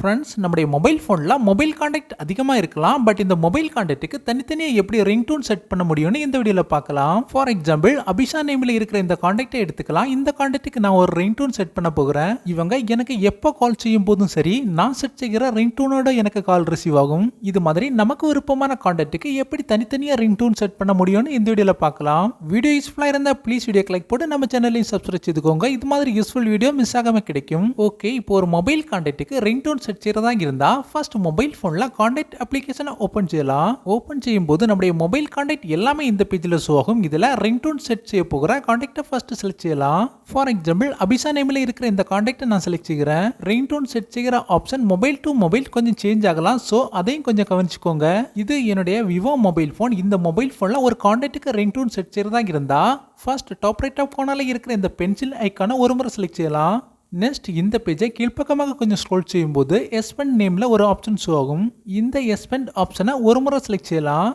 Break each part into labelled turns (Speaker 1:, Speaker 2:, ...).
Speaker 1: Friends, நம்முடைய mobile ஃபோனில் mobile contact அதிகமாக இருக்கலாம். பட் இந்த மொபைல் கான்டாக்ட்டுக்கு தனித்தனியாக எப்படி ரிங்டோன் செட் பண்ண முடியும்னு இந்த வீடியோவில் பார்க்கலாம். ஃபார் எக்ஸாம்பிள், அபிஷா நேமில் இருக்கிற இந்த கான்டாக்டை எடுத்துக்கலாம். இந்த கான்டாக்ட்டுக்கு நான் ஒரு ரிங்டோன் செட் பண்ண போகிறேன். இவங்க எனக்கு எப்போ கால் செய்யும் போதும் சரி, நான் செட் செய்கிற ரிங்டோனோட எனக்கு கால் ரிசீவ் ஆகும். இது மாதிரி நமக்கு விருப்பமான கான்டாக்ட்டுக்கு எப்படி தனித்தனியாக ரிங்டோன் செட் பண்ண முடியும்னு இந்த வீடியோவில் பார்க்கலாம். வீடியோ யூஸ்ஃபுல்லாக இருந்தால் ப்ளீஸ் வீடியோக்கு லைக் போட்டு நம்ம சேனலையும் சப்ஸ்கிரைப் செய்துக்கோங்க. இது மாதிரி யூஸ்ஃபுல் வீடியோ மிஸ் ஆகாம கிடைக்கும். ஓகே, இப்போ ஒரு மொபைல் கான்டாக்ட்டுக்கு ரிங்டோன் செட் செய்யறதா இருந்தா ஃபர்ஸ்ட் மொபைல் போன்ல கான்டாக்ட் அப்ளிகேஷனை ஓபன் செய்யலாம். ஓபன் செய்யும் போது நம்முடைய மொபைல் கான்டாக்ட் எல்லாமே இந்த பேஜ்ல ஷோ ஆகும். இதுல ரிங்டோன் செட் செய்ய போகிற கான்டாக்டை ஃபர்ஸ்ட் செலக்ட் செய்யலாம். ஃபார் எக்ஸாம்பிள், அபிஷா நேம்ல இருக்கிற இந்த கான்டாக்டை நான் செலக்ட் செய்கிறேன். ரிங்டோன் செட் செய்கிற ஆப்ஷன் மொபைல் டு மொபைல் கொஞ்சம் சேஞ்ச் ஆகலாம். ஸோ அதையும் கொஞ்சம் கவனிச்சுக்கோங்க. இது என்னுடைய விவோ மொபைல் போன். இந்த மொபைல் போன்ல ஒரு கான்டாக்ட்டுக்கு ரிங்டோன் செட் செய்யறதா இருந்தா ஃபர்ஸ்ட் டாப் ரைட் ஆஃப் கார்னர்ல இருக்கிற இந்த பென்சில் ஐக்கானை ஒரு முறை செலக்ட் செய்யலாம். நெக்ஸ்ட் இந்த பேஜை கீழ்ப்பக்கமாக கொஞ்சம் ஸ்க்ரோல் செய்யும்போது எஸ்பெண்ட் நேமில் ஒரு ஆப்ஷன் ஷோ ஆகும். இந்த எஸ்பெண்ட் ஆப்ஷனை ஒரு முறை செலக்ட் செய்யலாம்.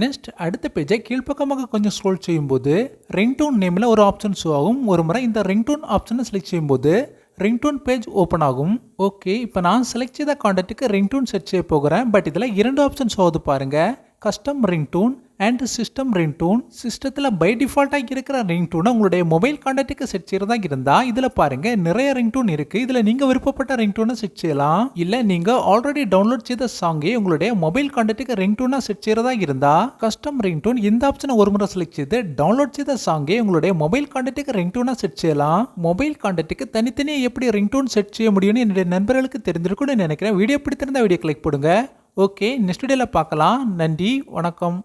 Speaker 1: நெக்ஸ்ட் அடுத்த பேஜை கீழ்ப்பக்கமாக கொஞ்சம் ஸ்க்ரோல் செய்யும்போது ரிங்டோன் நேமில் ஒரு ஆப்ஷன் ஷோ ஆகும். ஒரு முறை இந்த ரிங்டோன் ஆப்ஷனை செலக்ட் செய்யும்போது ரிங்டோன் பேஜ் ஓப்பன் ஆகும். ஓகே, இப்போ நான் செலக்ட் செய்த கான்டாக்ட்டுக்கு ரிங்டோன் செட் செய்ய போகிறேன். பட் இதில் 2 ஆப்ஷன்ஸ் ஆகுது பாருங்க. Custom ringtone and system ringtone. சிஸ்டத்தில் பை டிஃபால்ட்டாக இருக்கிற ரிங்டோனை உங்களுடைய மொபைல் கான்டாக்ட்டுக்கு செட் செய்யறதா இருந்தால் இதில் பாருங்க நிறைய ரிங்டோன் இருக்கு. இதில் நீங்கள் விருப்பப்பட்ட ரிங்டோனை செட் செய்யலாம். இல்லை நீங்கள் ஆல்ரெடி டவுன்லோட் செய்த சாங்கை உங்களுடைய மொபைல் கான்டாக்ட்டுக்கு ரிங்டோனா செட் செய்யறதா இருந்தால் கஸ்டம் ரிங்டோன் இந்த ஆப்ஷனை ஒரு முறை செலக்ட் செய்து டவுன்லோட் செய்த சாங்கை உங்களுடைய மொபைல் கான்டாக்ட்டுக்கு ரிங்டோனா செட் செய்யலாம். மொபைல் கான்டாக்ட்டுக்கு தனித்தனியாக எப்படி ரிங்டோன் செட் செய்ய முடியும்னு என்னுடைய நண்பர்களுக்கு தெரிஞ்சிருக்கும்னு நினைக்கிறேன். வீடியோ பிடித்திருந்தா வீடியோ கிளிக் போடுங்க. ஓகே, நெக்ஸ்ட் வீடியோவில் பார்க்கலாம். நன்றி, வணக்கம்.